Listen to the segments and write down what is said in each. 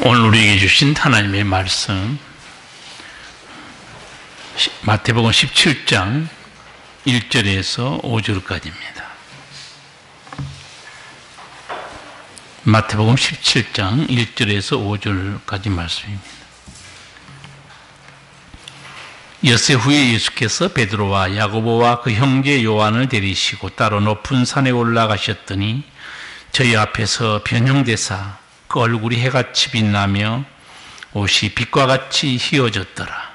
오늘 우리에게 주신 하나님의 말씀 마태복음 17장 1절에서 5절까지입니다. 마태복음 17장 1절에서 5절까지 말씀입니다. 엿새 후에 예수께서 베드로와 야고보와 그 형제 요한을 데리시고 따로 높은 산에 올라가셨더니 저희 앞에서 변형되사 그 얼굴이 해같이 빛나며 옷이 빛과 같이 휘어졌더라.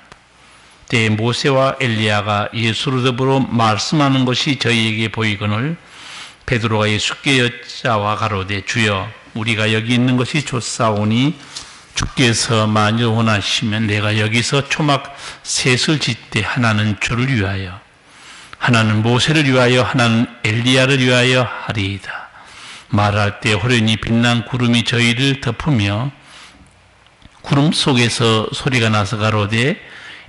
때에 모세와 엘리야가 예수로 더불어 말씀하는 것이 저희에게 보이거늘 베드로가 예수께 여짜와 가로되 주여 우리가 여기 있는 것이 좋사오니 주께서 만일 원하시면 내가 여기서 초막 셋을 짓되 하나는 주를 위하여 하나는 모세를 위하여 하나는 엘리야를 위하여 하리이다. 말할 때 호련히 빛난 구름이 저희를 덮으며 구름 속에서 소리가 나서 가로되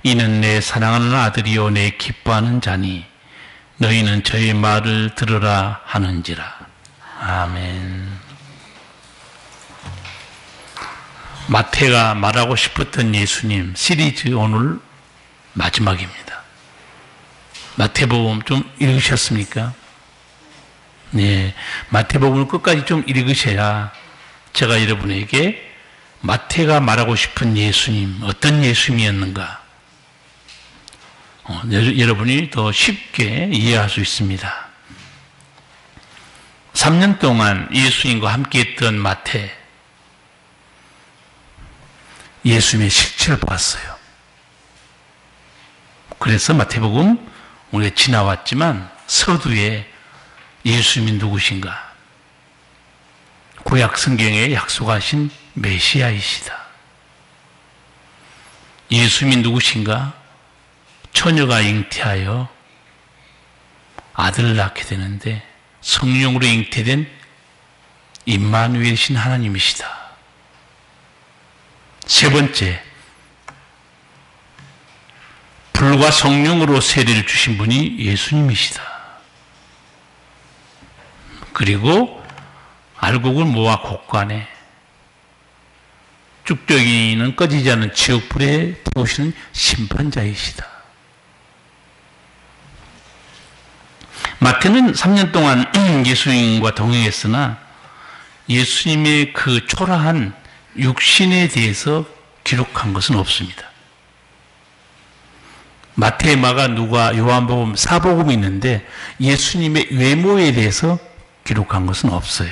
이는 내 사랑하는 아들이요 내 기뻐하는 자니 너희는 저의 말을 들으라 하는지라. 아멘. 마태가 말하고 싶었던 예수님 시리즈 오늘 마지막입니다. 마태복음 좀 읽으셨습니까? 네, 마태복음을 끝까지 좀 읽으셔야 제가 여러분에게 마태가 말하고 싶은 예수님, 어떤 예수님이었는가 여러분이 더 쉽게 이해할 수 있습니다. 3년 동안 예수님과 함께했던 마태, 예수님의 실체를 봤어요. 그래서 마태복음 우리가 지나왔지만 서두에 예수님이 누구신가? 구약 성경에 약속하신 메시아이시다. 예수님이 누구신가? 처녀가 잉태하여 아들을 낳게 되는데 성령으로 잉태된 임마누엘이신 하나님이시다. 세 번째, 불과 성령으로 세례를 주신 분이 예수님이시다. 그리고 알곡을 모아 곳간에 쭉정이는 꺼지지 않는 지옥불에 태우시는 심판자이시다. 마태는 3년 동안 예수님과 동행했으나 예수님의 그 초라한 육신에 대해서 기록한 것은 없습니다. 마태, 마가, 누가, 요한복음, 사복음이 있는데 예수님의 외모에 대해서 기록한 것은 없어요.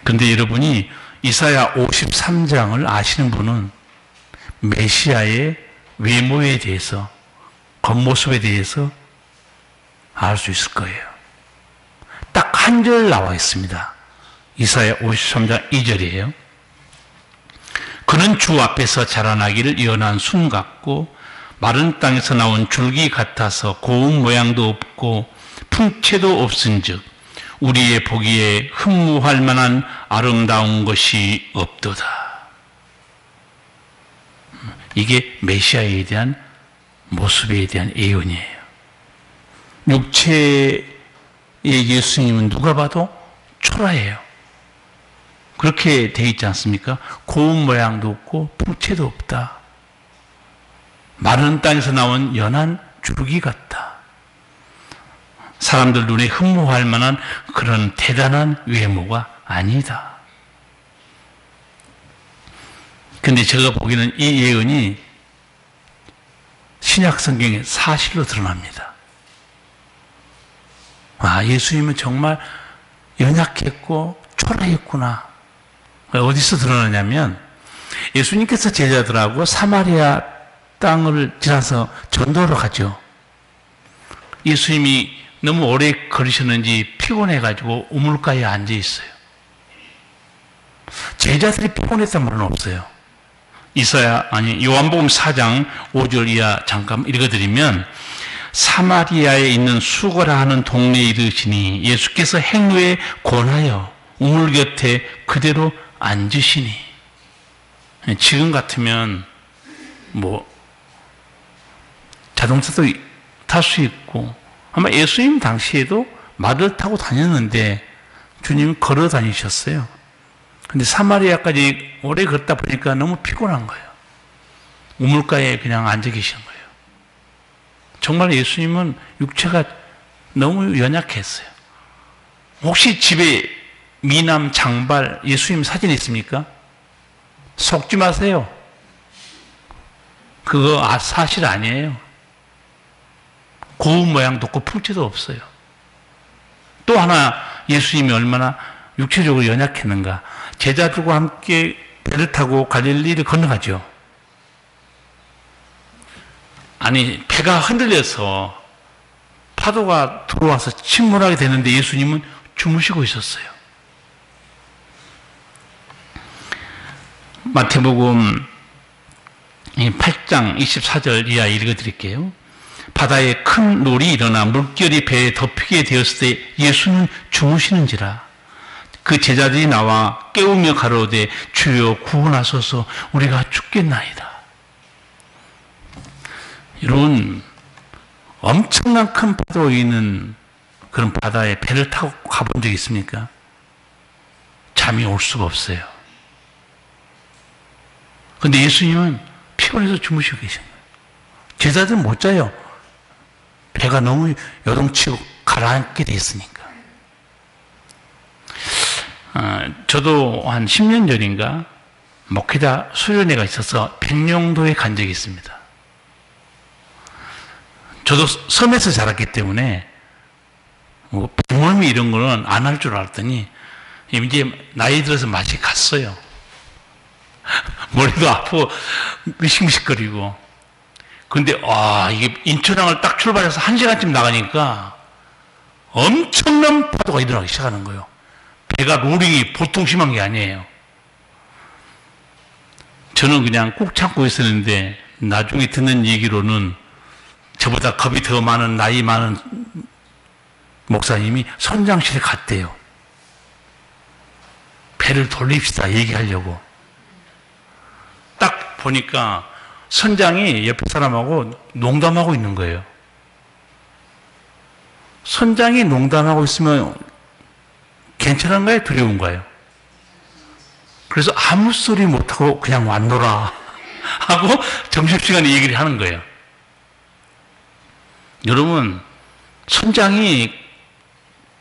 그런데 여러분이 이사야 53장을 아시는 분은 메시아의 외모에 대해서, 겉모습에 대해서 알 수 있을 거예요. 딱 한 절 나와 있습니다. 이사야 53장 2절이에요. 그는 주 앞에서 자라나기를 연한 순 같고 마른 땅에서 나온 줄기 같아서 고운 모양도 없고 풍채도 없은즉 우리의 보기에 흠모할 만한 아름다운 것이 없도다. 이게 메시아에 대한 모습에 대한 예언이에요. 육체의 예수님은 누가 봐도 초라해요. 그렇게 돼 있지 않습니까? 고운 모양도 없고 풍채도 없다. 마른 땅에서 나온 연한 줄기 같다. 사람들 눈에 흠모할 만한 그런 대단한 외모가 아니다. 근데 제가 보기에는 이 예언이 신약 성경에 사실로 드러납니다. 아, 예수님은 정말 연약했고 초라했구나. 어디서 드러나냐면 예수님께서 제자들하고 사마리아 땅을 지나서 전도로 가죠. 예수님이 너무 오래 걸으셨는지 피곤해가지고 우물가에 앉아 있어요. 제자들이 피곤했단 말은 없어요. 요한복음 4장 5절 이하 잠깐 읽어드리면 사마리아에 있는 수거라 하는 동네에 이르시니 예수께서 행로에 권하여 우물 곁에 그대로 앉으시니. 지금 같으면 자동차도 탈 수 있고 아마 예수님 당시에도 말을 타고 다녔는데 주님은 걸어 다니셨어요. 근데 사마리아까지 오래 걷다 보니까 너무 피곤한 거예요. 우물가에 그냥 앉아 계신 거예요. 정말 예수님은 육체가 너무 연약했어요. 혹시 집에 미남 장발 예수님 사진 있습니까? 속지 마세요. 그거 사실 아니에요. 고운 모양도 없고 풍채도 없어요. 또 하나 예수님이 얼마나 육체적으로 연약했는가. 제자들과 함께 배를 타고 갈릴리를 건너가죠. 아니 배가 흔들려서 파도가 들어와서 침몰하게 되는데 예수님은 주무시고 있었어요. 마태복음 8장 24절 이하 읽어드릴게요. 바다에 큰 놀이 일어나 물결이 배에 덮이게 되었을 때 예수는 주무시는지라. 그 제자들이 나와 깨우며 가로되 주여 구원하소서 우리가 죽겠나이다. 여러분 엄청난 큰 파도 있는 그런 바다에 배를 타고 가본 적 있습니까? 잠이 올 수가 없어요. 그런데 예수님은 피곤해서 주무시고 계신 거예요. 제자들은 못 자요. 배가 너무 요동치고 가라앉게 돼 있으니까. 저도 한 10년 전인가 목회자 수련회가 있어서 백령도에 간 적이 있습니다. 저도 섬에서 자랐기 때문에 부모님이 이런 거는 안 할 줄 알았더니 이제 나이 들어서 맛이 갔어요. 머리도 아프고 미식미식거리고. 근데 이게 인천항을 딱 출발해서 1시간쯤 나가니까 엄청난 파도가 일어나기 시작하는 거예요. 배가 로링이 보통 심한 게 아니에요. 저는 그냥 꾹 참고 있었는데 나중에 듣는 얘기로는 저보다 겁이 더 많은 나이 많은 목사님이 선장실에 갔대요. 배를 돌립시다 얘기하려고. 딱 보니까 선장이 옆에 사람하고 농담하고 있는 거예요. 선장이 농담하고 있으면 괜찮은가요? 두려운가요? 그래서 아무 소리 못하고 그냥 왔노라 하고 점심시간에 얘기를 하는 거예요. 여러분 선장이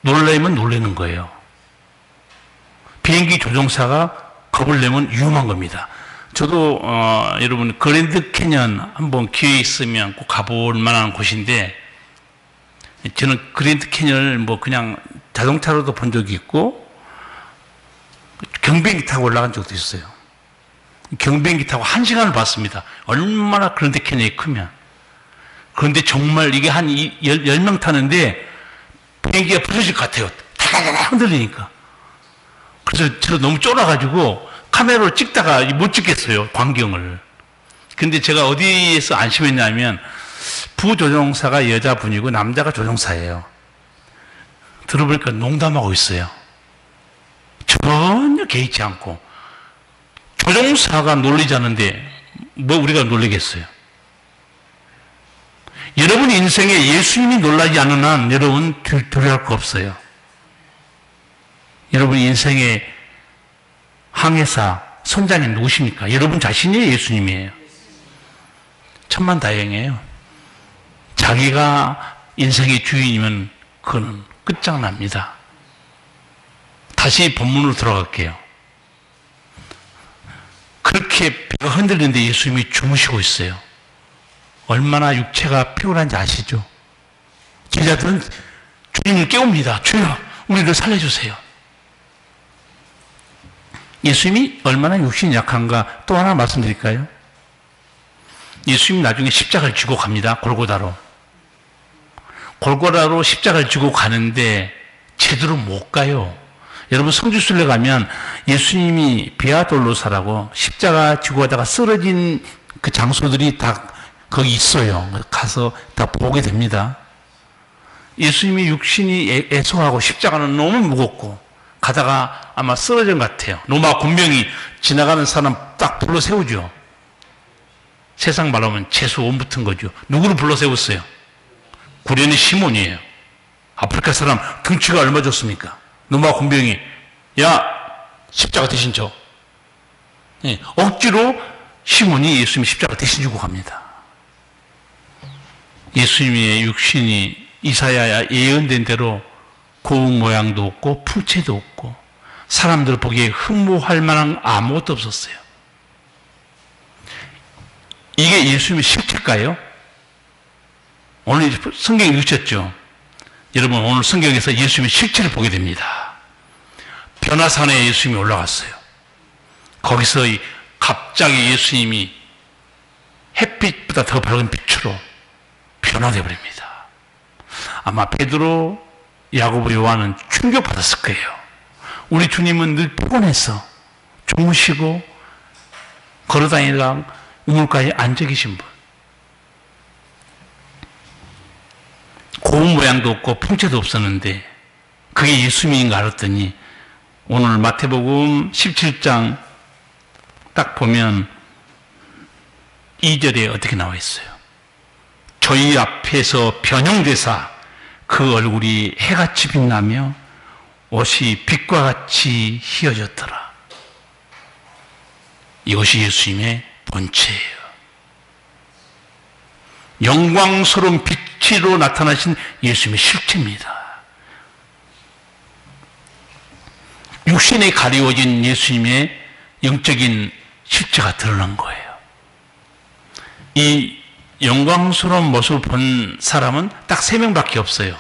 놀라면 놀라는 거예요. 비행기 조종사가 겁을 내면 위험한 겁니다. 저도 여러분 그랜드 캐년 한번 기회 있으면 꼭 가볼 만한 곳인데 저는 그랜드 캐년을 뭐 그냥 자동차로도 본 적이 있고 경비행기 타고 올라간 적도 있어요. 경비행기 타고 1시간을 봤습니다. 얼마나 그랜드 캐년이 크면. 그런데 정말 이게 한 10명 타는데 비행기가 부서질 것 같아요. 다다다다 흔들리니까. 그래서 저 너무 쫄아가지고 카메라로 찍다가 못 찍겠어요. 광경을. 근데 제가 어디에서 안심했냐면 부조종사가 여자분이고 남자가 조종사예요. 들어보니까 농담하고 있어요. 전혀 개의치 않고. 조종사가 놀리자는데 뭐 우리가 놀리겠어요. 여러분 인생에 예수님이 놀라지 않는 한 여러분 두려워할 거 없어요. 여러분 인생의 항해사, 선장이 누구십니까? 여러분 자신이 예수님이에요. 천만다행이에요. 자기가 인생의 주인이면 그거는 끝장납니다. 다시 본문으로 들어갈게요. 그렇게 배가 흔들리는데 예수님이 주무시고 있어요. 얼마나 육체가 피곤한지 아시죠? 제자들은 주님을 깨웁니다. 주여, 우리를 살려주세요. 예수님이 얼마나 육신이 약한가 또 하나 말씀드릴까요? 예수님이 나중에 십자가를 지고 갑니다. 골고다로. 골고다로 십자가를 지고 가는데 제대로 못 가요. 여러분 성지순례 가면 예수님이 비아돌로사라고 십자가 지고 가다가 쓰러진 그 장소들이 다 거기 있어요. 가서 다 보게 됩니다. 예수님이 육신이 애송하고 십자가는 너무 무겁고 가다가 아마 쓰러진 것 같아요. 로마 군병이 지나가는 사람 딱 불러 세우죠. 세상 말로 하면 재수 온 붙은 거죠. 누구를 불러 세웠어요? 구레네 시몬이에요. 아프리카 사람 등치가 얼마 좋습니까? 로마 군병이 야 십자가 대신 져. 예, 억지로 시몬이 예수님 십자가 대신 주고 갑니다. 예수님의 육신이 이사야 예언된 대로 고운 모양도 없고 풍채도 없고 사람들 보기에 흠모할 만한 아무것도 없었어요. 이게 예수님의 실체일까요? 오늘 성경 읽으셨죠? 여러분 오늘 성경에서 예수님의 실체를 보게 됩니다. 변화산에 예수님이 올라갔어요. 거기서 갑자기 예수님이 햇빛보다 더 밝은 빛으로 변화되어 버립니다. 아마 베드로, 야고보, 요한은 충격받았을 거예요. 우리 주님은 늘 피곤해서 주무시고 걸어다니다가 우물가에 앉아 계신 분. 고운 모양도 없고 풍채도 없었는데 그게 예수님인가 알았더니 오늘 마태복음 17장 딱 보면 2절에 어떻게 나와 있어요? 저희 앞에서 변형되사 그 얼굴이 해같이 빛나며 옷이 빛과 같이 희어졌더라. 이것이 예수님의 본체예요. 영광스러운 빛으로 나타나신 예수님의 실체입니다. 육신에 가리워진 예수님의 영적인 실체가 드러난 거예요. 이 영광스러운 모습을 본 사람은 딱 3명밖에 없어요.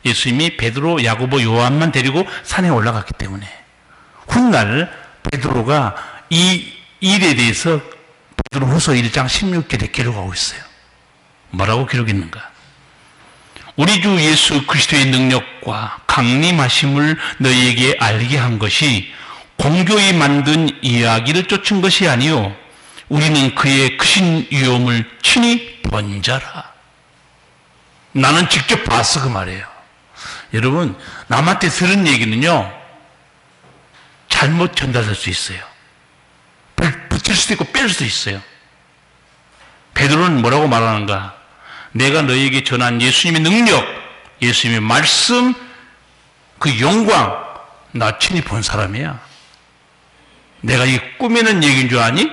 예수님이 베드로, 야고보, 요한만 데리고 산에 올라갔기 때문에. 훗날 베드로가 이 일에 대해서 베드로후서 1장 16절에 기록하고 있어요. 뭐라고 기록했는가? 우리 주 예수 그리스도의 능력과 강림하심을 너희에게 알게 한 것이 공교히 만든 이야기를 쫓은 것이 아니요 우리는 그의 크신 위엄을 친히 본 자라. 나는 직접 봤어 그 말이에요. 여러분 남한테 들은 얘기는요 잘못 전달될 수 있어요. 붙일 수도 있고 뺄 수도 있어요. 베드로는 뭐라고 말하는가? 내가 너희에게 전한 예수님의 능력, 예수님의 말씀, 그 영광 나 친히 본 사람이야. 내가 이 꾸미는 얘기인 줄 아니?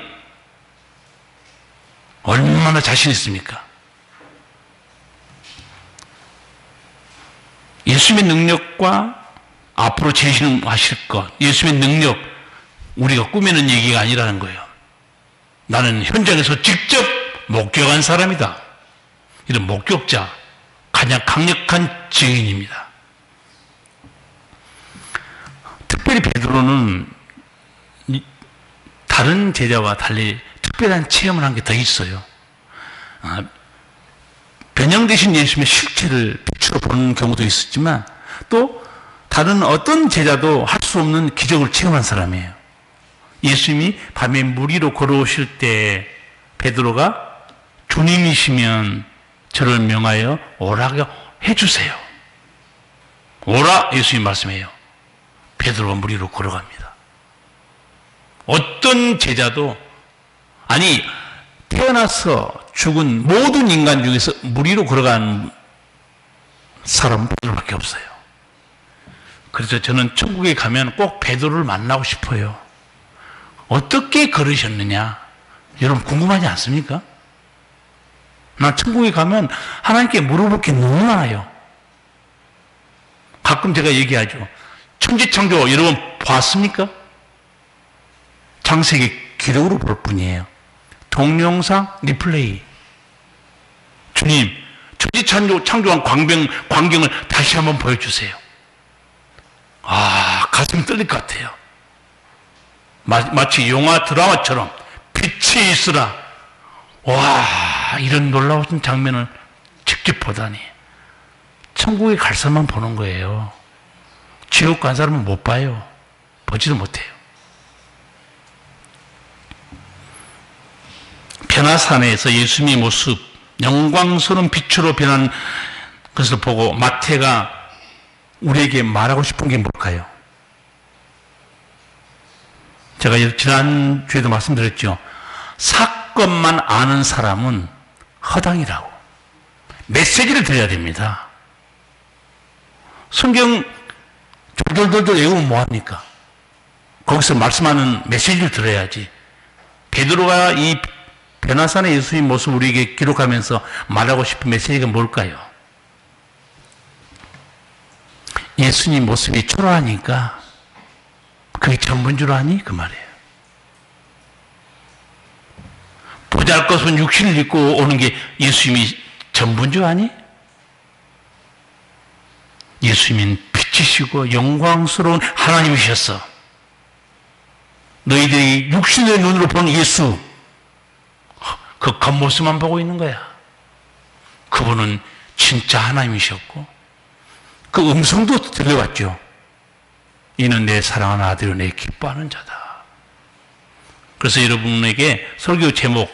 얼마나 자신 있습니까? 예수님의 능력과 앞으로 제시하실 것, 예수님의 능력, 우리가 꾸미는 얘기가 아니라는 거예요. 나는 현장에서 직접 목격한 사람이다. 이런 목격자, 가장 강력한 증인입니다. 특별히 베드로는 다른 제자와 달리 특별한 체험을 한 게 더 있어요. 변형되신 예수님의 실체를 빛으로 보는 경우도 있었지만 또 다른 어떤 제자도 할 수 없는 기적을 체험한 사람이에요. 예수님이 밤에 물 위로 걸어오실 때 베드로가 주님이시면 저를 명하여 오라고 해주세요. 오라 예수님 말씀해요. 베드로가 물 위로 걸어갑니다. 어떤 제자도 아니 태어나서 죽은 모든 인간 중에서 물 위로 걸어간 사람은 베드로밖에 없어요. 그래서 저는 천국에 가면 꼭 베드로를 만나고 싶어요. 어떻게 걸으셨느냐? 여러분 궁금하지 않습니까? 나 천국에 가면 하나님께 물어볼 게 너무 많아요. 가끔 제가 얘기하죠. 천지창조 여러분 봤습니까? 창세기 기록으로 볼 뿐이에요. 동영상 리플레이. 주님, 천지창조한 광경을 다시 한번 보여주세요. 아, 가슴이 떨릴 것 같아요. 마치 영화 드라마처럼 빛이 있으라. 와, 이런 놀라운 장면을 직접 보다니. 천국에 갈 사람만 보는 거예요. 지옥 간 사람은 못 봐요. 보지도 못해요. 변화산에서 예수님의 모습, 영광스러운 빛으로 변한 것을 보고 마태가 우리에게 말하고 싶은 게 뭘까요? 제가 지난주에도 말씀드렸죠. 사건만 아는 사람은 허당이라고. 메시지를 드려야 됩니다. 성경 졸졸졸졸 외우면 뭐합니까? 거기서 말씀하는 메시지를 들어야지. 베드로가 이 변화산의 예수님 모습을 우리에게 기록하면서 말하고 싶은 메시지가 뭘까요? 예수님 모습이 초라하니까 그게 전부인 줄 아니? 그 말이에요. 보잘것은 육신을 입고 오는 게 예수님이 전부인 줄 아니? 예수님은 빛이시고 영광스러운 하나님이셨어. 너희들이 육신의 눈으로 본 예수, 그 겉모습만 보고 있는 거야. 그분은 진짜 하나님이셨고 그 음성도 들려왔죠. 이는 내 사랑하는 아들이요 내 기뻐하는 자다. 그래서 여러분에게 설교 제목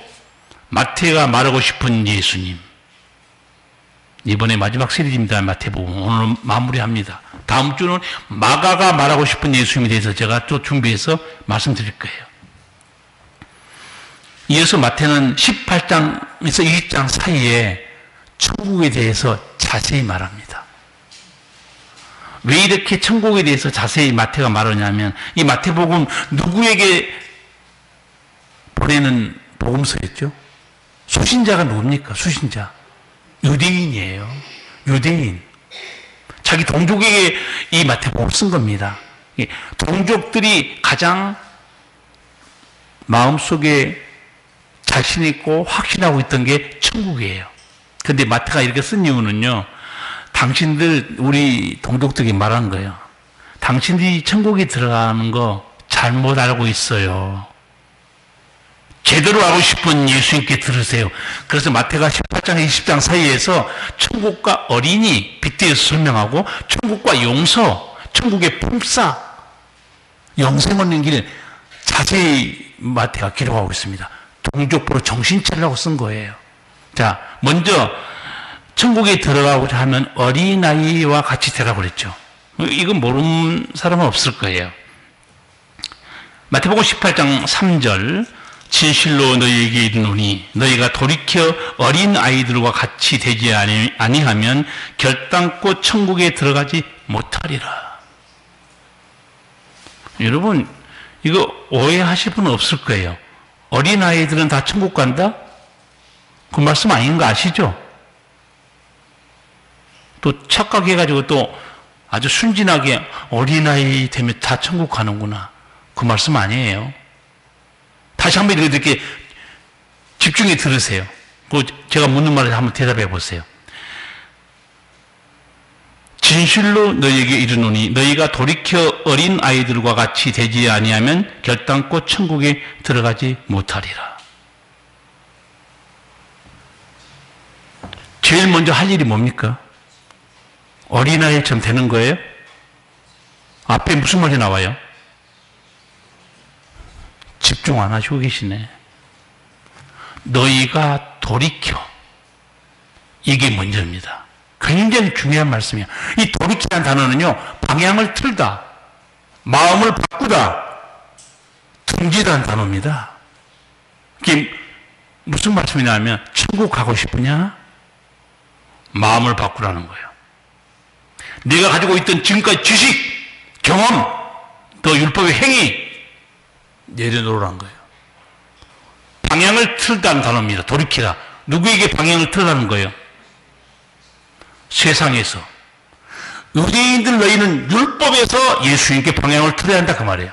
마태가 말하고 싶은 예수님, 이번에 마지막 시리즈입니다. 마태복음 오늘 마무리합니다. 다음 주는 마가가 말하고 싶은 예수님에 대해서 제가 또 준비해서 말씀드릴 거예요. 이어서 마태는 18장에서 20장 사이에 천국에 대해서 자세히 말합니다. 왜 이렇게 천국에 대해서 자세히 마태가 말하냐면 이 마태복음 누구에게 보내는 복음서였죠? 수신자가 누굽니까? 수신자. 유대인이에요. 유대인. 자기 동족에게 이 마태복음을 쓴 겁니다. 동족들이 가장 마음속에 자신 있고 확신하고 있던 게 천국이에요. 그런데 마태가 이렇게 쓴 이유는요, 당신들, 우리 동족들에게 말한 거예요. 당신들이 천국에 들어가는 거 잘못 알고 있어요. 제대로 알고 싶은 예수님께 들으세요. 그래서 마태가 18장, 20장 사이에서 천국과 어린이 빗대어서 설명하고 천국과 용서, 천국의 품삯, 영생 얻는 길을 자세히 마태가 기록하고 있습니다. 동족부로 정신 차리라고 쓴 거예요. 자, 먼저 천국에 들어가고자 하면 어린아이와 같이 되라고 그랬죠. 이건 모르는 사람은 없을 거예요. 마태복음 18장 3절, 진실로 너희에게 이르노니 너희가 돌이켜 어린 아이들과 같이 되지 아니하면 결단코 천국에 들어가지 못하리라. 여러분, 이거 오해하실 분은 없을 거예요. 어린 아이들은 다 천국 간다? 그 말씀 아닌 거 아시죠? 또 착각해가지고 또 아주 순진하게 어린아이 되면 다 천국 가는구나. 그 말씀 아니에요. 다시 한번 이렇게 집중해 들으세요. 제가 묻는 말에 한번 대답해 보세요. 진실로 너희에게 이르노니 너희가 돌이켜 어린 아이들과 같이 되지 아니하면 결단코 천국에 들어가지 못하리라. 제일 먼저 할 일이 뭡니까? 어린아이처럼 되는 거예요? 앞에 무슨 말이 나와요? 집중 안 하시고 계시네. 너희가 돌이켜. 이게 먼저입니다. 굉장히 중요한 말씀이에요. 이 돌이키라는 단어는요, 방향을 틀다, 마음을 바꾸다, 등지라는 단어입니다. 이게 무슨 말씀이냐면, 천국 가고 싶으냐? 마음을 바꾸라는 거예요. 내가 가지고 있던 지금까지 지식, 경험, 또 율법의 행위, 내려놓으라는 거예요. 방향을 틀다는 단어입니다. 돌이키라. 누구에게 방향을 틀라는 거예요? 세상에서. 유대인들 너희는 율법에서 예수님께 방향을 틀어야 한다 그 말이에요.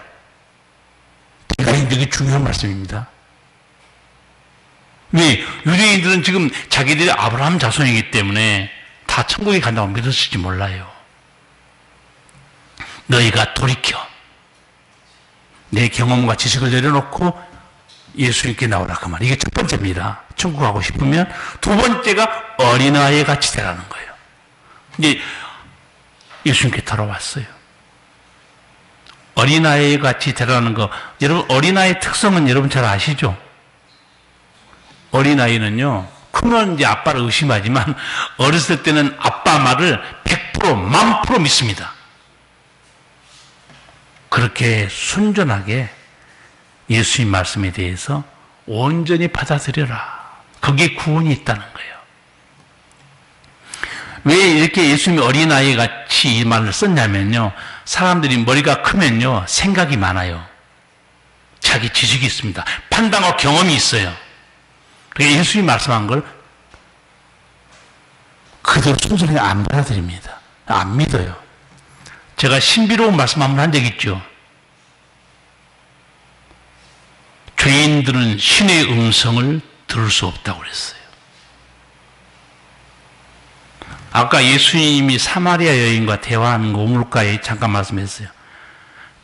되게 중요한 말씀입니다. 왜? 유대인들은 지금 자기들이 아브라함 자손이기 때문에 다 천국에 간다고 믿었을지 몰라요. 너희가 돌이켜 내 경험과 지식을 내려놓고 예수님께 나오라 그 말. 이게 첫 번째입니다. 천국 가고 싶으면. 두 번째가 어린아이 같이 되라는 거예요. 이제 예수님께 돌아왔어요. 어린아이 같이 되라는 거. 여러분, 어린아이의 특성은 여러분 잘 아시죠? 어린아이는요, 크면 이제 아빠를 의심하지만 어렸을 때는 아빠 말을 100%, 1000% 믿습니다. 그렇게 순전하게 예수님 말씀에 대해서 온전히 받아들여라. 거기에 구원이 있다는 거예요. 왜 이렇게 예수님이 어린아이 같이 이 말을 썼냐면요, 사람들이 머리가 크면요 생각이 많아요. 자기 지식이 있습니다. 판단과 경험이 있어요. 그러니까 예수님이 말씀한 걸 그대로 순전히 안 받아들입니다. 안 믿어요. 제가 신비로운 말씀 한번 한 적 있죠. 죄인들은 신의 음성을 들을 수 없다고 그랬어요. 아까 예수님이 사마리아 여인과 대화하는 거 우물가에 잠깐 말씀했어요.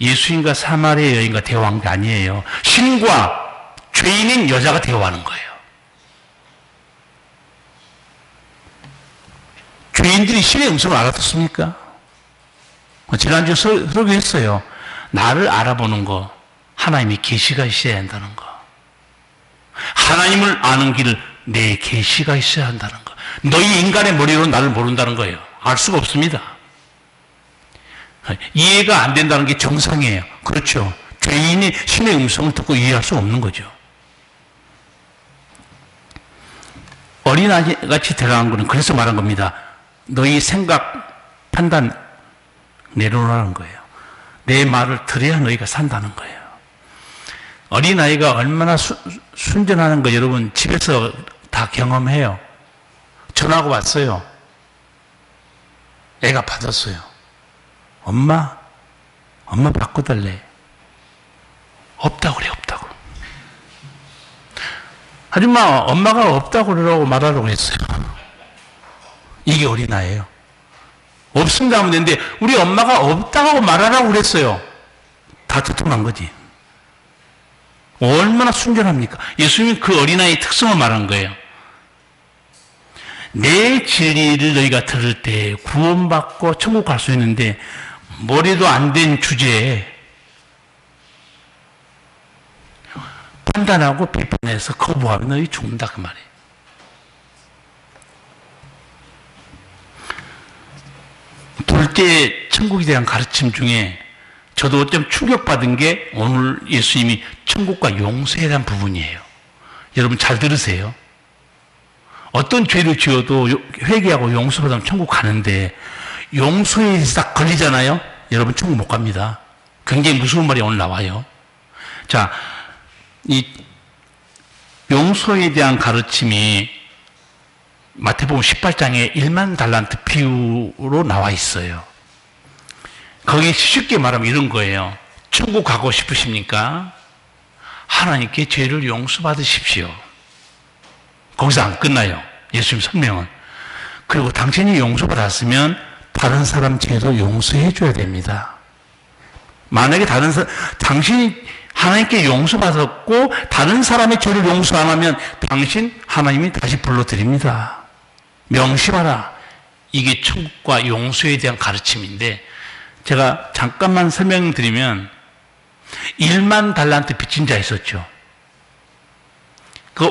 예수님과 사마리아 여인과 대화한 게 아니에요. 신과 죄인인 여자가 대화하는 거예요. 죄인들이 신의 음성을 알아듣습니까? 지난주 설교했어요. 나를 알아보는 거, 하나님의 계시가 있어야 한다는 거. 하나님을 아는 길을 내 계시가 있어야 한다는 거. 너희 인간의 머리로 나를 모른다는 거예요. 알 수가 없습니다. 이해가 안 된다는 게 정상이에요. 그렇죠. 죄인이 신의 음성을 듣고 이해할 수 없는 거죠. 어린아이같이 대단한 거는 그래서 말한 겁니다. 너희 생각, 판단 내려놓으라는 거예요. 내 말을 들어야 너희가 산다는 거예요. 어린아이가 얼마나 순전하는 거 여러분 집에서 다 경험해요. 전화가 왔어요. 애가 받았어요. 엄마 바꿔달래. 없다고 그래, 없다고. 하지만 엄마가 없다고 그러라고 말하라고 했어요. 이게 어린아이예요. 없습니다 하면 되는데 우리 엄마가 없다고 말하라고 그랬어요. 다 두통난 거지. 얼마나 순전합니까? 예수님은 그 어린아이의 특성을 말한 거예요. 내 진리를 너희가 들을 때 구원받고 천국 갈 수 있는데 머리도 안 된 주제에 판단하고 비판해서 거부하면 너희 죽는다 그 말이에요. 둘째 천국에 대한 가르침 중에 저도 좀 충격받은 게 오늘 예수님이 천국과 용서에 대한 부분이에요. 여러분 잘 들으세요. 어떤 죄를 지어도 회개하고 용서받으면 천국 가는데 용서에 딱 걸리잖아요. 여러분 천국 못 갑니다. 굉장히 무서운 말이 오늘 나와요. 자, 이 용서에 대한 가르침이 마태복음 18장에 1만 달란트 비유로 나와 있어요. 거기 쉽게 말하면 이런 거예요. 천국 가고 싶으십니까? 하나님께 죄를 용서받으십시오. 거기서 안 끝나요. 예수님 설명은. 그리고 당신이 용서받았으면 다른 사람 죄도 용서해 줘야 됩니다. 만약에 당신이 하나님께 용서받았고 다른 사람의 죄를 용서 안 하면 당신 하나님이 다시 불러드립니다. 명심하라. 이게 천국과 용서에 대한 가르침인데 제가 잠깐만 설명드리면 1만 달란트 빚진 자 있었죠. 그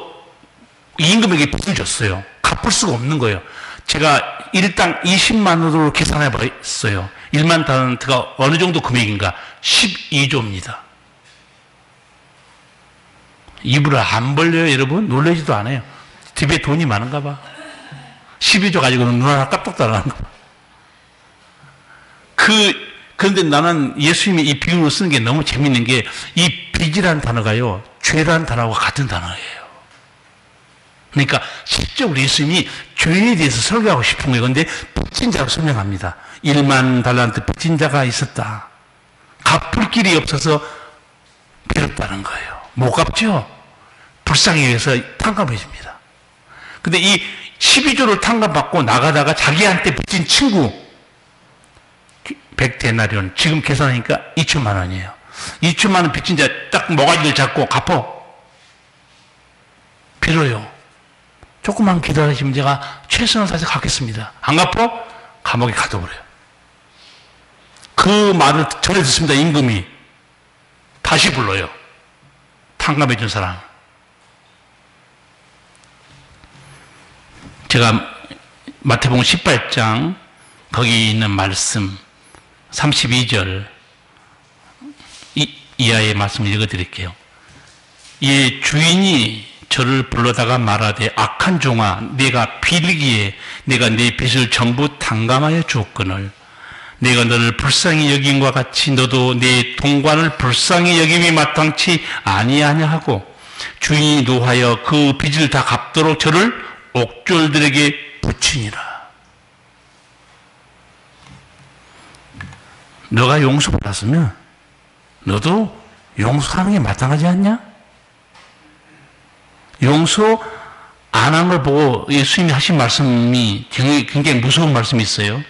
임금에게 빚을 줬어요. 갚을 수가 없는 거예요. 제가 일당 20만 원으로 계산해 봤어요. 1만 달란트가 어느 정도 금액인가? 12조입니다. 입을 안 벌려요, 여러분? 놀라지도 않아요. 집에 돈이 많은가 봐. 12조 가지고는 눈 하나 깜빡도 안 하는 거 봐. 그런데 나는 예수님이 이 비유를 쓰는 게 너무 재밌는 게 이 빚이라는 단어가요, 죄라는 단어와 같은 단어예요. 그러니까 실제로 예수님이 죄에 대해서 설교하고 싶은 거예요. 그런데 빚진 자로 설명합니다. 1만 달란트 빚진 자가 있었다. 갚을 길이 없어서 괴롭다는 거예요. 못 갚죠? 불쌍히 해서 탕감해 줍니다. 근데 이 12조를 탕감받고 나가다가 자기한테 빚진 친구 100데나리온 지금 계산하니까 2천만 원이에요. 2천만 원 빚진 자 딱 모가지를 잡고 갚어. 빌어요. 조금만 기다리시면 제가 최선을 다해서 갚겠습니다. 안 갚어? 감옥에 가둬버려요. 그 말을 전해 듣습니다. 임금이. 다시 불러요. 탕감해 준 사람. 제가 마태복음 18장 거기 있는 말씀 32절 이하의 말씀을 읽어드릴게요. 이 주인이 저를 불러다가 말하되 악한 종아 내가 빌기에 내가 네 빚을 전부 탕감하여 주었거늘 내가 너를 불쌍히 여김과 같이 너도 내 동관을 불쌍히 여김이 마땅치 아니하냐 하고 주인이 노하여 그 빚을 다 갚도록 저를 옥졸들에게 붙이니라. 너가 용서받았으면 너도 용서하는 게 마땅하지 않냐? 용서 안 한 걸 보고 예수님이 하신 말씀이 굉장히 무서운 말씀이 있어요.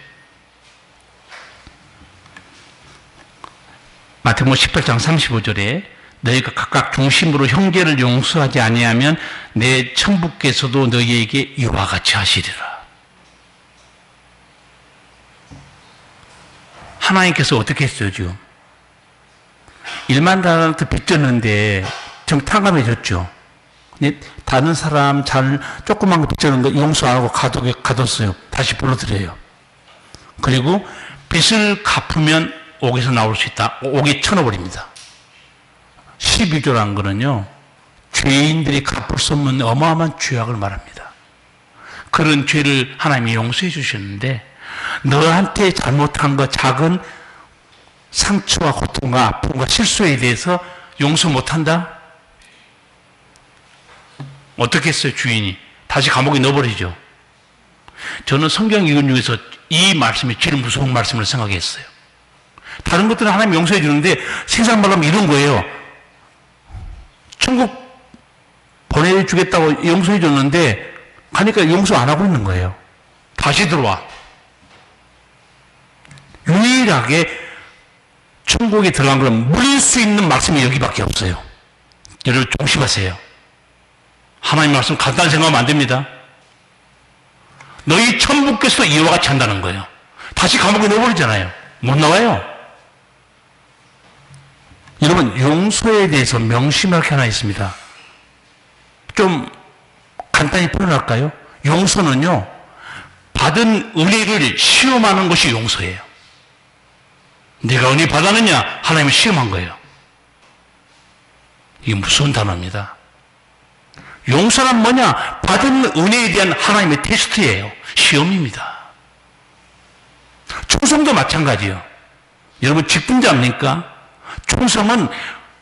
마태복음 18장 35절에 너희가 각각 중심으로 형제를 용서하지 아니하면 내 천부께서도 너희에게 이와 같이 하시리라. 하나님께서 어떻게 했어요, 지금? 1만 달란트 빚졌는데 좀 탕감해줬죠. 다른 사람 조그만 거 빚졌는데 용서 안 하고 가독에 가뒀어요. 다시 불러드려요. 그리고 빚을 갚으면 옥에서 나올 수 있다. 옥에 쳐넣어버립니다. 12조라는 거는요, 죄인들이 갚을 수 없는 어마어마한 죄악을 말합니다. 그런 죄를 하나님이 용서해 주셨는데, 너한테 잘못한 거 작은 상처와 고통과 아픔과 실수에 대해서 용서 못한다? 어떻게 했어요, 주인이? 다시 감옥에 넣어버리죠. 저는 성경 읽은 중에서 이 말씀이 제일 무서운 말씀을 생각했어요. 다른 것들은 하나님 용서해 주는데 세상 말로 하면 이런 거예요. 천국 보내주겠다고 용서해 줬는데 가니까 용서 안 하고 있는 거예요. 다시 들어와. 유일하게 천국에 들어간 건 물릴 수 있는 말씀이 여기밖에 없어요. 여러분 조심하세요. 하나님 말씀 간단히 생각하면 안 됩니다. 너희 천부께서 이와 같이 한다는 거예요. 다시 감옥에 넣어버리잖아요. 못 나와요. 여러분 용서에 대해서 명심할 게 하나 있습니다. 좀 간단히 표현할까요? 용서는요, 받은 은혜를 시험하는 것이 용서예요. 네가 은혜 받았느냐? 하나님을 시험한 거예요. 이게 무서운 단어입니다. 용서는 뭐냐? 받은 은혜에 대한 하나님의 테스트예요. 시험입니다. 충성도 마찬가지예요. 여러분 직분자입니까? 충성은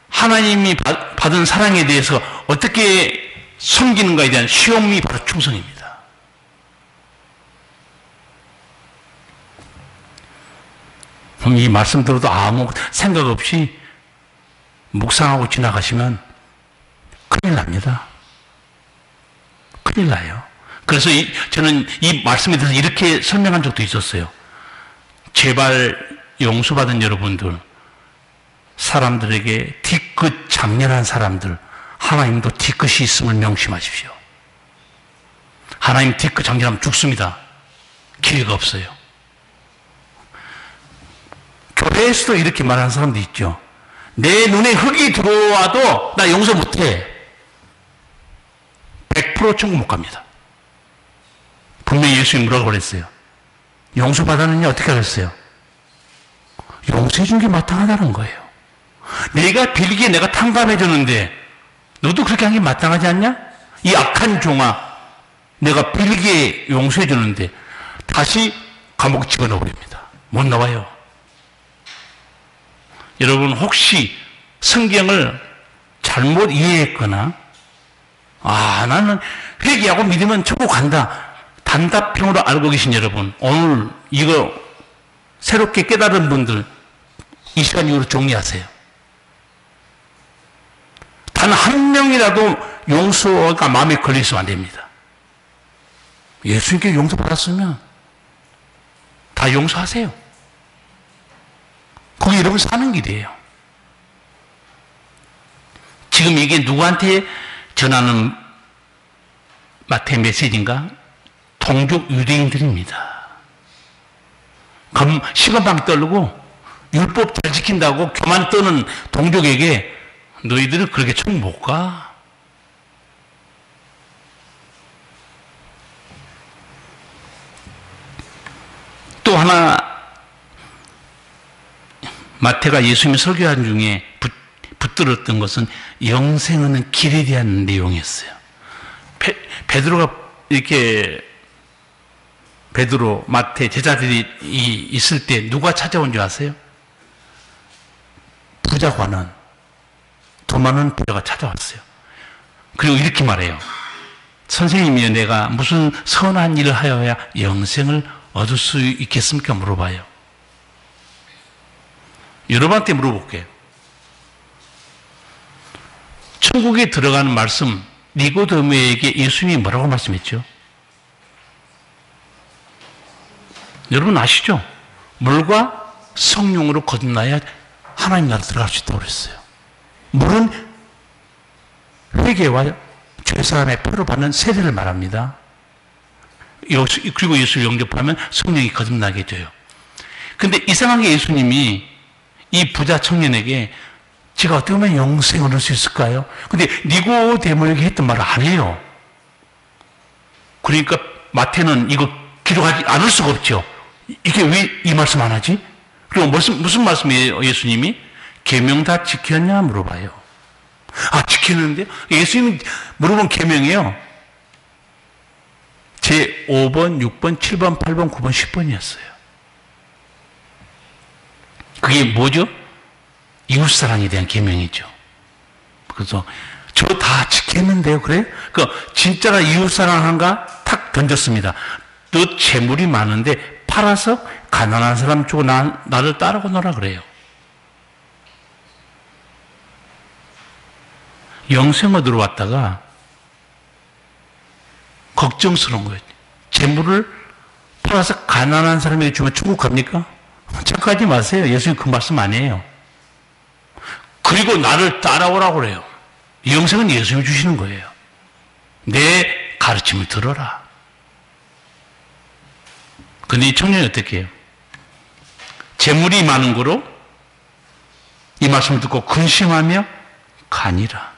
하나님이 받은 사랑에 대해서 어떻게 섬기는가에 대한 시험이 바로 충성입니다. 그럼 이 말씀 들어도 아무 생각 없이 묵상하고 지나가시면 큰일 납니다. 큰일 나요. 그래서 저는 이 말씀에 대해서 이렇게 설명한 적도 있었어요. 제발 용서받은 여러분들, 사람들에게 뒤끝 장렬한 사람들, 하나님도 뒤끝이 있음을 명심하십시오. 하나님 뒤끝 장렬하면 죽습니다. 기회가 없어요. 교회에서도 이렇게 말하는 사람도 있죠. 내 눈에 흙이 들어와도 나 용서 못해. 100% 천국 못 갑니다. 분명히 예수님이 뭐라고 그랬어요? 용서받았느냐 어떻게 하겠어요? 용서해 준 게 마땅하다는 거예요. 내가 빌기에 내가 탕감해 줬는데 너도 그렇게 한 게 마땅하지 않냐? 이 악한 종아, 내가 빌기에 용서해 줬는데 다시 감옥에 집어넣어 버립니다. 못 나와요. 여러분 혹시 성경을 잘못 이해했거나 나는 회개하고 믿으면 천국 간다, 단답형으로 알고 계신 여러분, 오늘 이거 새롭게 깨달은 분들 이 시간 이후로 정리하세요. 단 한 명이라도 용서가 마음에 걸려있으면 안 됩니다. 예수님께 용서받았으면 다 용서하세요. 그게 여러분 사는 길이에요. 지금 이게 누구한테 전하는 마태 메시지인가? 동족 유대인들입니다. 그럼 시간방 떨고 율법 잘 지킨다고 교만 떠는 동족에게 너희들은 그렇게 천국 못 가. 또 하나 마태가 예수님이 설교한 중에 붙들었던 것은 영생은 길에 대한 내용이었어요. 베드로가 이렇게 베드로, 마태 제자들이 있을 때 누가 찾아온 줄 아세요? 부자관원, 돈 많은 부자가 찾아왔어요. 그리고 이렇게 말해요. 선생님이여, 내가 무슨 선한 일을 하여야 영생을 얻을 수 있겠습니까? 물어봐요. 여러분한테 물어볼게요. 천국에 들어가는 말씀, 니고데모에게 예수님이 뭐라고 말씀했죠? 여러분 아시죠? 물과 성령으로 거듭나야 하나님 나라 들어갈 수 있다고 그랬어요. 물은 회개와 죄사함의 표로 받는 세례를 말합니다. 그리고 예수를 영접하면 성령이 거듭나게 돼요. 근데 이상하게 예수님이 이 부자 청년에게 제가 어떻게 하면 영생을 얻을 수 있을까요? 근데 니고데모에게 했던 말을 안 해요. 그러니까 마태는 이거 기록하지 않을 수가 없죠. 이게 왜 이 말씀 안 하지? 그리고 무슨 말씀이에요? 예수님이 계명 다 지켰냐 물어봐요. 아, 지켰는데? 예수님이 물어본 계명이에요. 제 5번, 6번, 7번, 8번, 9번, 10번이었어요. 그게 뭐죠? 이웃사랑에 대한 계명이죠. 그래서 저 다 지켰는데요. 그래? 그 진짜가 이웃사랑한가? 탁 던졌습니다. 너 재물이 많은데 팔아서 가난한 사람 주고 나를 따라오너라 그래요. 영생 얻으러 왔다가 걱정스러운 거예요. 재물을 팔아서 가난한 사람에게 주면 천국 갑니까? 착각하지 마세요. 예수님 그 말씀 안 해요. 그리고 나를 따라오라고 그래요. 영생은 예수님이 주시는 거예요. 내 가르침을 들어라. 근데 이 청년이 어떻게 해요? 재물이 많은 거로 이 말씀을 듣고 근심하며 가니라.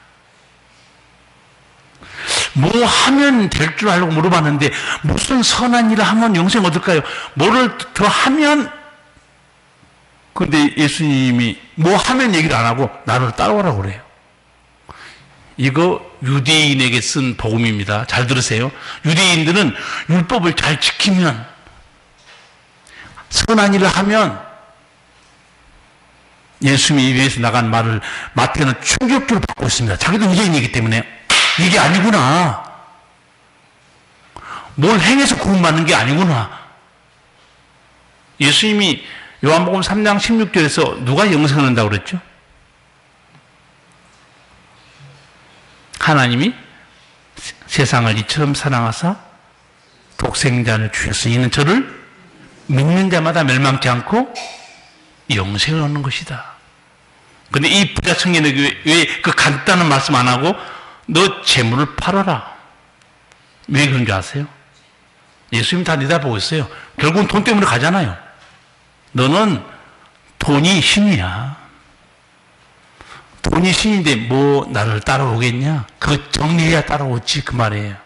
뭐 하면 될 줄 알고 물어봤는데 무슨 선한 일을 하면 영생 얻을까요? 뭐를 더 하면. 근데 예수님이 뭐 하면 얘기를 안 하고 나를 따라오라고 그래요. 이거 유대인에게 쓴 복음입니다. 잘 들으세요. 유대인들은 율법을 잘 지키면, 선한 일을 하면, 예수님이 입에서 나간 말을 마태는 충격적으로 받고 있습니다. 자기도 유대인이기 때문에 이게 아니구나. 뭘 행해서 구원받는 게 아니구나. 예수님이 요한복음 3장 16절에서 누가 영생을 얻는다고 그랬죠? 하나님이 세상을 이처럼 사랑하사 독생자를 주셨으니 이는 저를 믿는 자마다 멸망치 않고 영생을 얻는 것이다. 근데 이 부자 청년에게 왜 그 간단한 말씀 안 하고 너 재물을 팔아라. 왜 그런 줄 아세요? 예수님 다 내다보고 있어요. 결국은 돈 때문에 가잖아요. 너는 돈이 신이야. 돈이 신인데 뭐 나를 따라오겠냐? 그거 정리해야 따라오지 그 말이에요.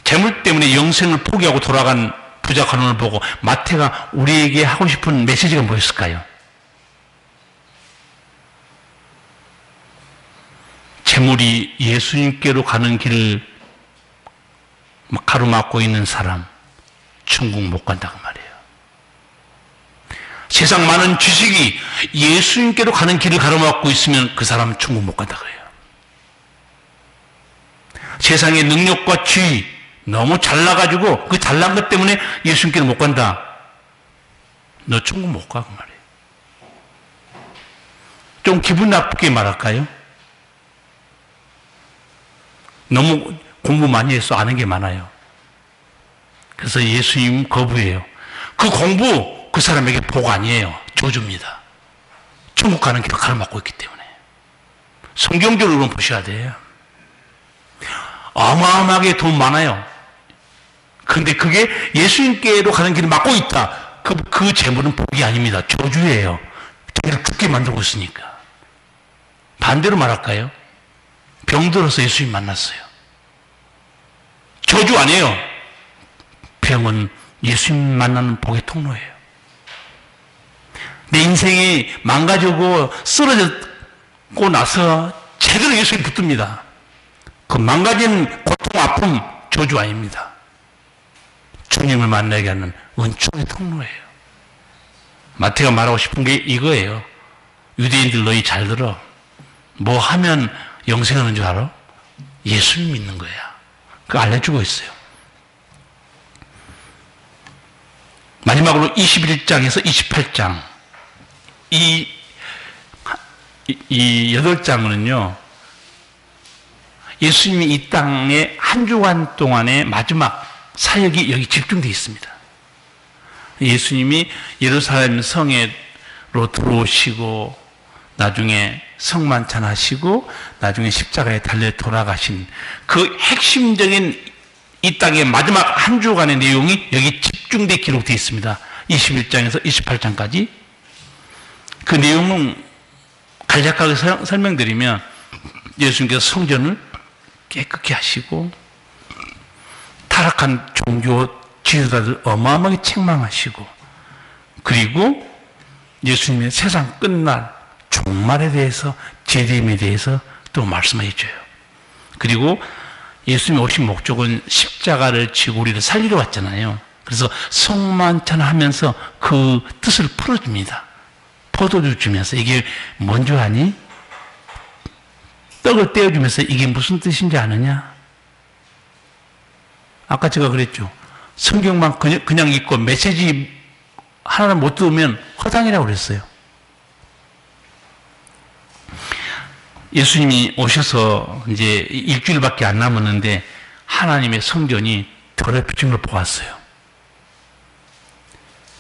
재물 때문에 영생을 포기하고 돌아간 부자 관원을 보고 마태가 우리에게 하고 싶은 메시지가 뭐였을까요? 재물이 예수님께로 가는 길을 가로막고 있는 사람 천국 못 간다고 말이에요. 세상 많은 지식이 예수님께로 가는 길을 가로막고 있으면 그 사람은 천국 못 간다 그래요. 세상의 능력과 지위 너무 잘나가지고 그 잘난 것 때문에 예수님께로 못 간다. 너 천국 못 가 그 말이에요. 좀 기분 나쁘게 말할까요? 너무 공부 많이 해서 아는 게 많아요. 그래서 예수님 거부해요. 그 공부 그 사람에게 복 아니에요. 저주입니다. 천국 가는 길을 가로막고 있기 때문에. 성경적으로 보셔야 돼요. 어마어마하게 돈 많아요. 근데 그게 예수님께로 가는 길을 막고 있다. 그 재물은 복이 아닙니다. 저주예요. 자기를 죽게 만들고 있으니까. 반대로 말할까요? 병들어서 예수님 만났어요. 저주 아니에요. 병은 예수님 만나는 복의 통로예요. 내 인생이 망가지고 쓰러졌고 나서 제대로 예수님 붙듭니다. 그 망가진 고통, 아픔, 저주 아닙니다. 주님을 만나게 하는 은총의 통로예요. 마태가 말하고 싶은 게 이거예요. 유대인들 너희 잘 들어. 뭐 하면 영생하는 줄 알아? 예수를 믿는 거야. 그거 알려주고 있어요. 마지막으로 21장에서 28장. 이 8장은요, 예수님이 이 땅에 한 주간 동안의 마지막 사역이 여기 집중되어 있습니다. 예수님이 예루살렘 성에로 들어오시고, 나중에 성만찬 하시고, 나중에 십자가에 달려 돌아가신 그 핵심적인 이 땅의 마지막 한 주간의 내용이 여기 집중되어 기록되어 있습니다. 21장에서 28장까지. 그 내용은 간략하게 설명드리면, 예수님께서 성전을 깨끗게 하시고, 타락한 종교 지도자들 어마어마하게 책망하시고, 그리고 예수님의 세상 끝날 종말에 대해서, 재림에 대해서 또 말씀해 줘요. 그리고 예수님이 오신 목적은 십자가를 지고 우리를 살리러 왔잖아요. 그래서 성만찬 하면서 그 뜻을 풀어줍니다. 포도주 주면서 이게 뭔 줄 아니? 떡을 떼어주면서 이게 무슨 뜻인지 아느냐? 아까 제가 그랬죠. 성경만 그냥 읽고 메시지 하나를 못 들으면 허당이라고 그랬어요. 예수님이 오셔서 이제 일주일밖에 안 남았는데 하나님의 성전이 더럽혀진 걸 보았어요.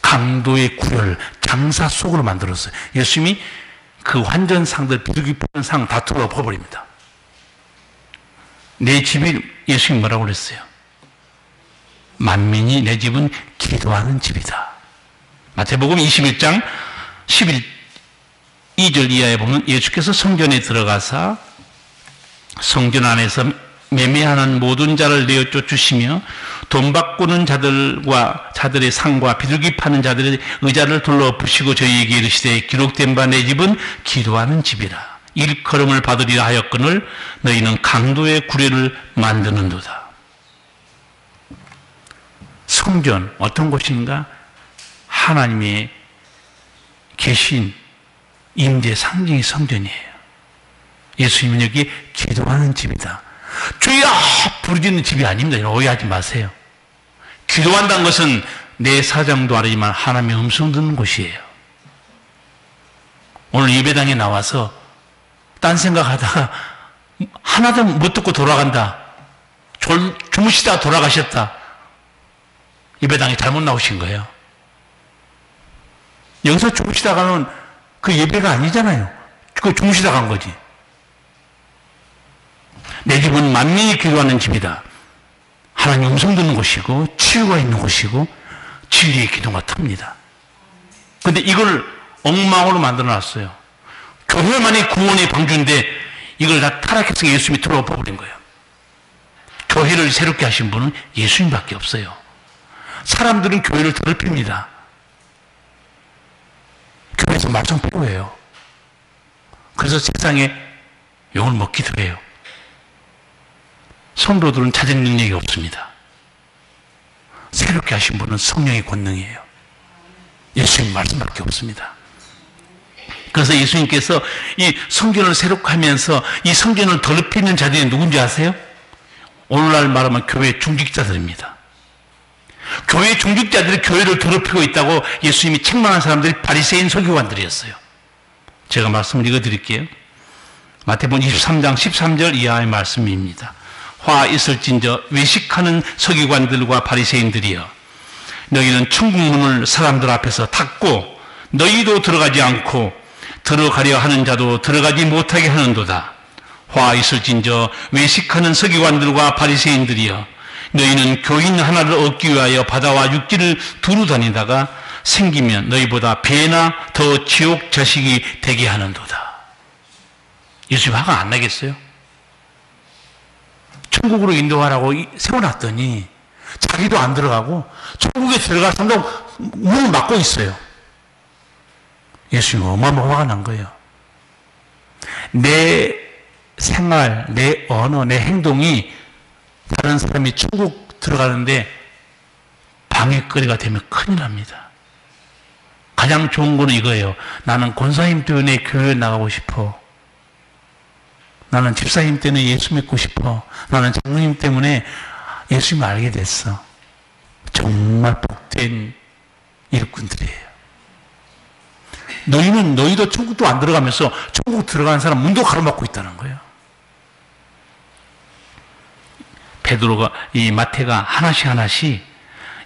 강도의 구별, 장사 속으로 만들었어요. 예수님이 그 환전상들, 비둘기 파는 상 다 털어버립니다. 내 집이, 예수님이 뭐라고 그랬어요? 만민이 내 집은 기도하는 집이다. 마태복음 21장 2절 이하에 보면 예수께서 성전에 들어가사 성전 안에서 매매하는 모든 자를 내어 쫓으시며 돈 바꾸는 자들과 자들의 상과 비둘기 파는 자들의 의자를 둘러엎으시고 저희에게 이르시되 기록된 바 내 집은 기도하는 집이라. 일컬음을 받으리라 하였거늘 너희는 강도의 구례를 만드는도다. 성전 어떤 곳인가? 하나님의 계신 임재 상징의 성전이에요. 예수님은 여기 기도하는 집이다. 주여 부르짖는 집이 아닙니다. 오해하지 마세요. 기도한다는 것은 내 사정도 아니지만 하나님의 음성 듣는 곳이에요. 오늘 예배당에 나와서 딴 생각하다가 하나도 못 듣고 돌아간다. 주무시다가 돌아가셨다. 예배당에 잘못 나오신 거예요. 여기서 주무시다가는 그 예배가 아니잖아요. 그 주무시다 간 거지. 내 집은 만민이 기도하는 집이다. 하나님 음성 듣는 곳이고 치유가 있는 곳이고 진리의 기도가 탑니다. 그런데 이걸 엉망으로 만들어 놨어요. 교회만이 구원의 방주인데 이걸 다 타락해서 예수님이 들어와 버린 거예요. 교회를 새롭게 하신 분은 예수님밖에 없어요. 사람들은 교회를 더럽힙니다. 교회에서 말씀 필요해요. 그래서 세상에 욕을 먹기도 해요. 성도들은 찾은 능력이 없습니다. 새롭게 하신 분은 성령의 권능이에요. 예수님 말씀밖에 없습니다. 그래서 예수님께서 이 성전을 새롭게 하면서 이 성전을 더럽히는 자들이 누군지 아세요? 오늘날 말하면 교회 중직자들입니다. 교회 중직자들이 교회를 더럽히고 있다고 예수님이 책망한 사람들이 바리새인 서기관들이었어요. 제가 말씀을 읽어드릴게요. 마태복음 23장 13절 이하의 말씀입니다. 화 있을진저 외식하는 서기관들과 바리새인들이여, 너희는 천국문을 사람들 앞에서 닫고 너희도 들어가지 않고 들어가려 하는 자도 들어가지 못하게 하는도다. 화 있을진저 외식하는 서기관들과 바리새인들이여, 너희는 교인 하나를 얻기 위하여 바다와 육지를 두루 다니다가 생기면 너희보다 배나 더 지옥 자식이 되게 하는도다. 예수님 화가 안 나겠어요? 천국으로 인도하라고 세워놨더니 자기도 안 들어가고 천국에 들어갈 사람도 문을 막고 있어요. 예수님 어마어마하게 화가 난 거예요. 내 생활, 내 언어, 내 행동이 다른 사람이 천국 들어가는데 방해거리가 되면 큰일 납니다. 가장 좋은 거는 이거예요. 나는 권사님 때문에 교회에 나가고 싶어. 나는 집사님 때문에 예수 믿고 싶어. 나는 장로님 때문에 예수님 알게 됐어. 정말 복된 일꾼들이에요. 너희도 천국도 안 들어가면서 천국 들어가는 사람 문도 가로막고 있다는 거예요. 베드로가, 이 마태가 하나씩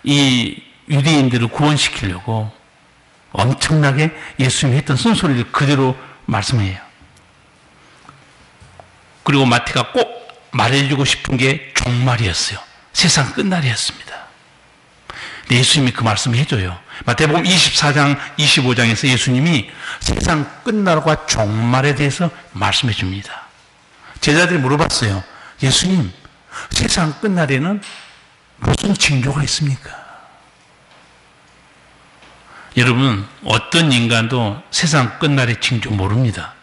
이 유대인들을 구원시키려고 엄청나게 예수님이 했던 쓴소리를 그대로 말씀해요. 그리고 마태가 꼭 말해주고 싶은 게 종말이었어요. 세상 끝날이었습니다. 예수님이 그 말씀을 해줘요. 마태복음 24장, 25장에서 예수님이 세상 끝날과 종말에 대해서 말씀해 줍니다. 제자들이 물어봤어요. 예수님, 세상 끝날에는 무슨 징조가 있습니까? 여러분, 어떤 인간도 세상 끝날의 징조 모릅니다.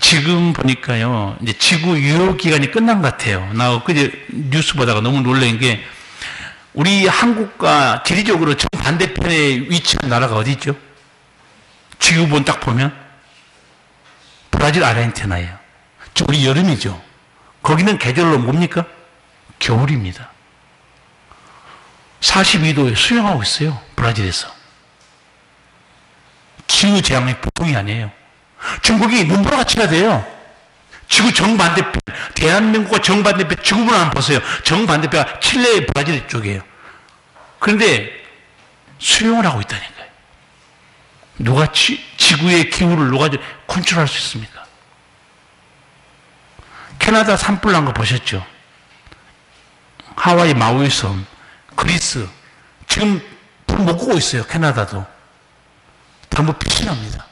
지금 보니까요, 이제 지구 유효 기간이 끝난 것 같아요. 나 그제 뉴스 보다가 너무 놀란 게, 우리 한국과 지리적으로 정반대편에 위치한 나라가 어디 있죠? 지구본 딱 보면 브라질 아르헨티나예요. 우리 여름이죠. 거기는 계절로 뭡니까? 겨울입니다. 42도에 수영하고 있어요. 브라질에서. 기후재앙이 보통이 아니에요. 중국이 눈보라가 치야 돼요. 지구 정반대편, 대한민국과 정반대편, 지구본 한번 보세요. 정반대편가 칠레 브라질 쪽이에요. 그런데 수영을 하고 있다니까요. 누가 지구의 기후를 누가 컨트롤할 수 있습니까? 캐나다 산불 난 거 보셨죠? 하와이 마우이 섬, 그리스, 지금 불 못 끄고 있어요. 캐나다도. 전부 빛이 납니다.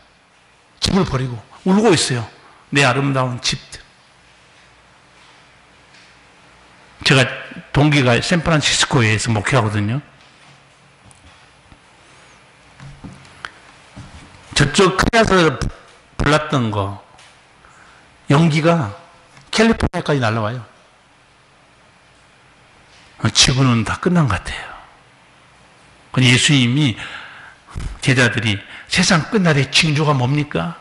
집을 버리고 울고 있어요. 내 아름다운 집들. 제가 동기가 샌프란시스코에서 목회하거든요. 저쪽 캐나다에서 불났던 거 연기가 캘리포니아까지 날라와요. 지구는 다 끝난 것 같아요. 예수님이 제자들이 세상 끝날의 징조가 뭡니까?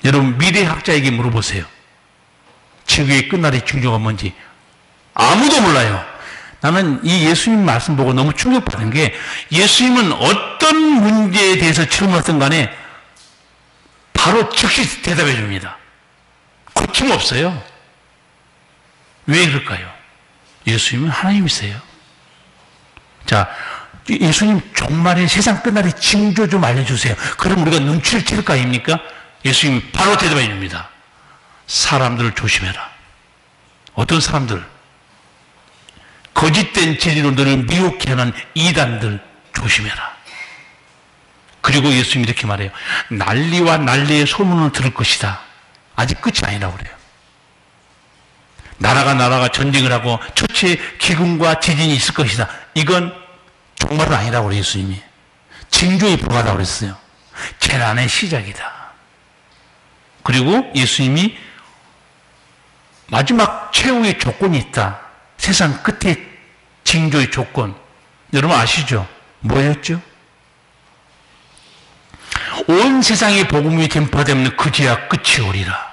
여러분 미래학자에게 물어보세요. 지구의 끝날의 징조가 뭔지 아무도 몰라요. 나는 이 예수님 말씀 보고 너무 충격받은 게, 예수님은 어떤 문제에 대해서 질문하든 간에 바로 즉시 대답해 줍니다. 거침없어요. 왜 그럴까요? 예수님은 하나님이세요. 자, 예수님 종말의 세상 끝날의 징조 좀 알려주세요. 그럼 우리가 눈치를 챌 거 아닙니까? 예수님 바로 대답해 줍니다. 사람들을 조심해라. 어떤 사람들? 거짓된 진리로 너를 미혹해 하는 이단들 조심해라. 그리고 예수님이 이렇게 말해요. 난리와 난리의 소문을 들을 것이다. 아직 끝이 아니라고 그래요. 나라가 전쟁을 하고 초치에 기근과 지진이 있을 것이다. 이건 종말은 아니라고 그래요. 예수님이. 징조에 불과하다고 그랬어요. 재난의 시작이다. 그리고 예수님이 마지막 최후의 조건이 있다. 세상 끝의 징조의 조건. 여러분 아시죠? 뭐였죠? 온 세상에 복음이 전파되면 그제야 끝이 오리라.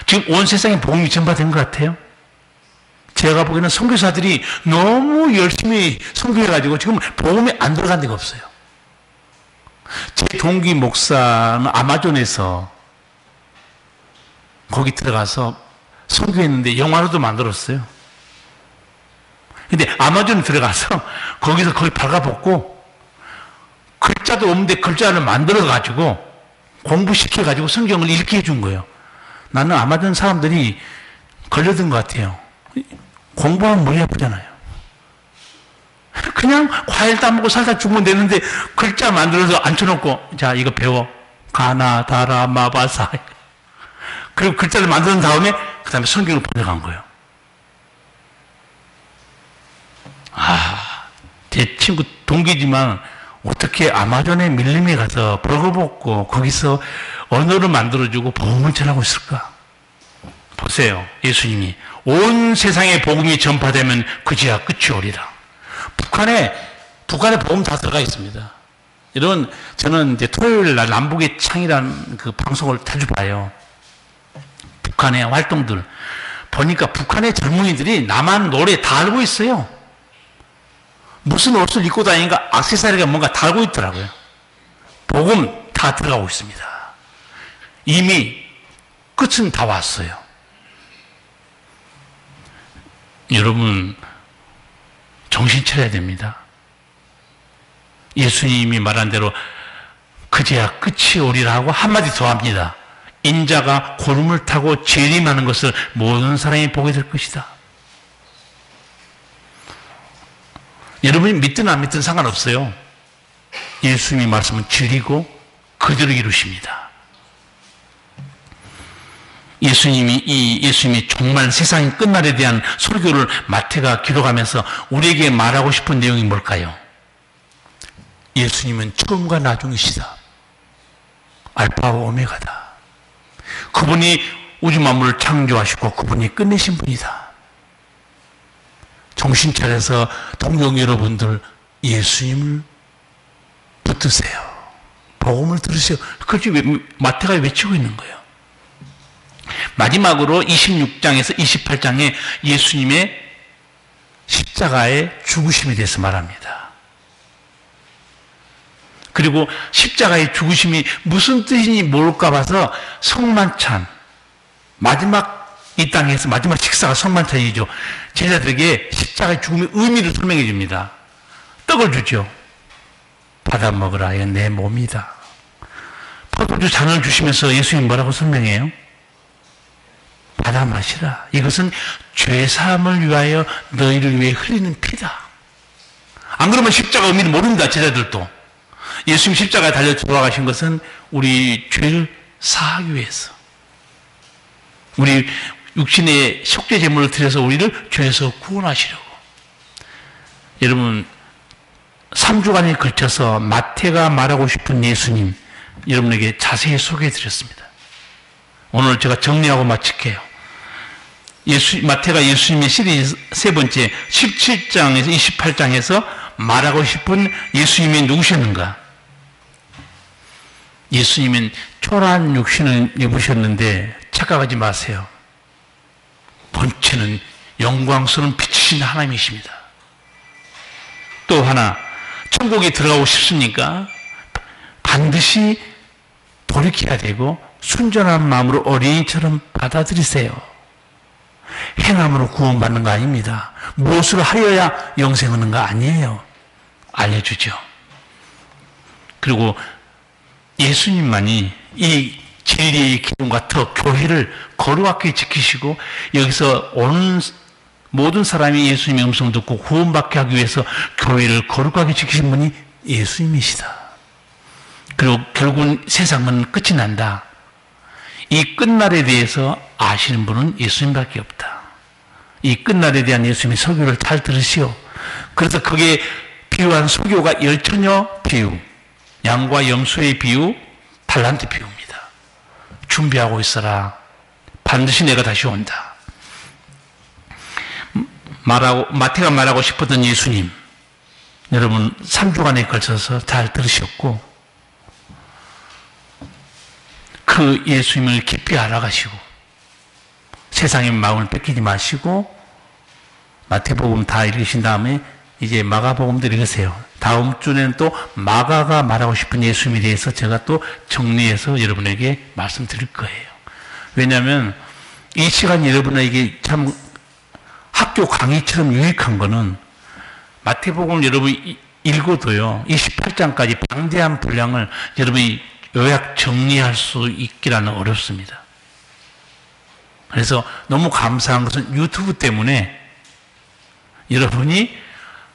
지금 온 세상에 복음이 전파된 것 같아요? 제가 보기에는 선교사들이 너무 열심히 선교해가지고 지금 복음이 안 들어간 데가 없어요. 제 동기 목사는 아마존에서 거기 들어가서 선교했는데 영화로도 만들었어요. 근데 아마존 들어가서 거기서 거의 발가벗고 글자도 없는데 글자를 만들어가지고 공부시켜가지고 성경을 읽게 해준 거예요. 나는 아마존 사람들이 걸려든 것 같아요. 공부하면 머리 아프잖아요. 그냥 과일 따먹고 살다 죽으면 되는데 글자 만들어서 앉혀놓고 자 이거 배워. 가나 다라 마바사. 그리고 글자를 만든 다음에 그 다음에 성경을 번역한 거예요. 제 친구 동기지만 어떻게 아마존의 밀림에 가서 벌거벗고 거기서 언어를 만들어주고 복음을 전하고 있을까? 보세요. 예수님이 온 세상에 복음이 전파되면 그제야 끝이 오리라. 북한에 복음 다 들어가 있습니다. 여러분, 저는 이제 토요일 날 남북의 창이라는 그 방송을 자주 봐요. 북한의 활동들 보니까 북한의 젊은이들이 남한 노래 다 알고 있어요. 무슨 옷을 입고 다니니까 액세서리가 뭔가 달고 있더라고요. 복음 다 들어가고 있습니다. 이미 끝은 다 왔어요. 여러분, 정신 차려야 됩니다. 예수님이 말한 대로 그제야 끝이 오리라 하고 한마디 더 합니다. 인자가 구름을 타고 재림하는 것을 모든 사람이 보게 될 것이다. 여러분이 믿든 안 믿든 상관없어요. 예수님이 말씀은 진리고 그대로 이루십니다. 예수님이 정말 세상이 끝날에 대한 설교를 마태가 기록하면서 우리에게 말하고 싶은 내용이 뭘까요? 예수님은 처음과 나중이시다. 알파와 오메가다. 그분이 우주 만물을 창조하시고 그분이 끝내신 분이다. 정신 차려서 동료 여러분들, 예수님을 붙드세요. 복음을 들으세요. 그렇게 마태가 외치고 있는 거예요. 마지막으로 26장에서 28장에 예수님의 십자가의 죽으심에 대해서 말합니다. 그리고 십자가의 죽으심이 무슨 뜻인지 모를까 봐서 성만찬, 마지막 이 땅에서 마지막 식사가 성만찬이죠. 제자들에게 십자가의 죽음의 의미를 설명해 줍니다. 떡을 주죠. 받아 먹으라, 이건 내 몸이다. 포도주 잔을 주시면서 예수님 뭐라고 설명해요? 받아 마시라. 이것은 죄사함을 위하여 너희를 위해 흘리는 피다. 안 그러면 십자가 의미를 모릅니다. 제자들도. 예수님 십자가에 달려 돌아가신 것은 우리 죄를 사하기 위해서, 우리 육신의 속죄 제물을 드려서 우리를 죄에서 구원하시려고. 여러분, 3주간에 걸쳐서 마태가 말하고 싶은 예수님, 여러분에게 자세히 소개해 드렸습니다. 오늘 제가 정리하고 마칠게요. 마태가 예수님의 시리즈 세 번째 17장에서 28장에서 말하고 싶은 예수님이 누구셨는가? 예수님은 초라한 육신을 입으셨는데 착각하지 마세요. 본체는 영광스러운 빛이신 하나님이십니다. 또 하나, 천국에 들어가고 싶습니까? 반드시 돌이켜야 되고 순전한 마음으로 어린이처럼 받아들이세요. 행함으로 구원받는 거 아닙니다. 무엇을 하여야 영생 얻는 거 아니에요. 알려주죠. 그리고 예수님만이 이 진리의 기름과 더 교회를 거룩하게 지키시고 여기서 오는 모든 사람이 예수님의 음성 듣고 구원받게 하기 위해서 교회를 거룩하게 지키신 분이 예수님이시다. 그리고 결국은 세상은 끝이 난다. 이 끝날에 대해서 아시는 분은 예수님밖에 없다. 이 끝날에 대한 예수님의 설교를 잘 들으시오. 그래서 거기에 비유한 설교가 열처녀 비유, 양과 염소의 비유, 달란트 비유입니다. 준비하고 있어라. 반드시 내가 다시 온다. 마태가 말하고 싶었던 예수님, 여러분 3주간에 걸쳐서 잘 들으셨고 그 예수님을 깊이 알아가시고 세상의 마음을 뺏기지 마시고 마태복음 다 읽으신 다음에 이제 마가복음도 읽으세요. 다음 주에는 또 마가가 말하고 싶은 예수님에 대해서 제가 또 정리해서 여러분에게 말씀드릴 거예요. 왜냐하면 이 시간 여러분에게 참 학교 강의처럼 유익한 거는 마태복음을 여러분이 읽어도요, 28장까지 방대한 분량을 여러분이 요약 정리할 수 있기라는 어렵습니다. 그래서 너무 감사한 것은 유튜브 때문에 여러분이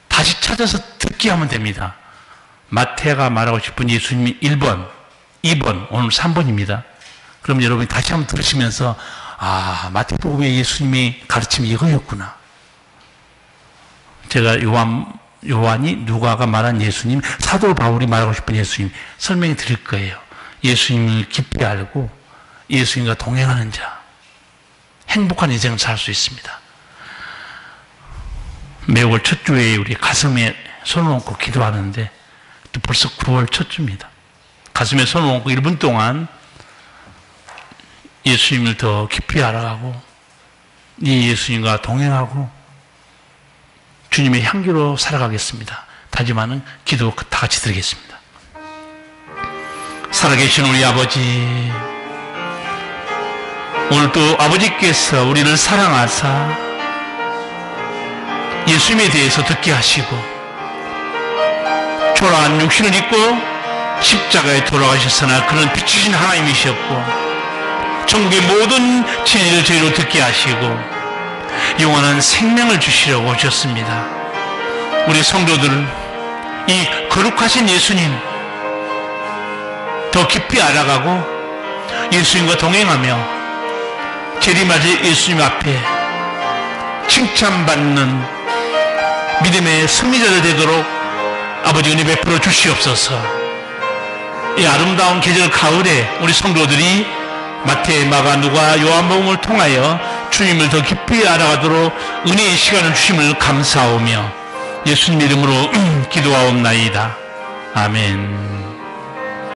다시 찾아서 듣게 하면 됩니다. 마태가 말하고 싶은 예수님이 1번, 2번, 오늘 3번입니다. 그럼 여러분이 다시 한번 들으시면서 아, 마태복음의 예수님의 가르침이 이거였구나. 제가 요한이 누가가 말한 예수님, 사도 바울이 말하고 싶은 예수님 설명해 드릴 거예요. 예수님을 깊이 알고 예수님과 동행하는 자, 행복한 인생을 살 수 있습니다. 매월 첫 주에 우리 가슴에 손을 얹고 기도하는데 또 벌써 9월 첫 주입니다. 가슴에 손을 얹고 1분 동안 예수님을 더 깊이 알아가고 이 예수님과 동행하고 주님의 향기로 살아가겠습니다. 다짐하는 기도 다 같이 드리겠습니다. 살아계신 우리 아버지, 오늘도 아버지께서 우리를 사랑하사 예수님에 대해서 듣게 하시고 초라한 육신을 입고 십자가에 돌아가셨으나 그는 빛이신 하나님이셨고 천국의 모든 진리를 저희로 듣게 하시고 영원한 생명을 주시려고 오셨습니다. 우리 성도들, 이 거룩하신 예수님 더 깊이 알아가고 예수님과 동행하며 재림하실 예수님 앞에 칭찬받는 믿음의 승리자들 되도록 아버지 은혜 베풀어 주시옵소서. 이 아름다운 계절 가을에 우리 성도들이 마태, 마가, 누가, 요한복음을 통하여 주님을 더 깊이 알아가도록 은혜의 시간을 주심을 감사하오며 예수님 이름으로 기도하옵나이다. 아멘.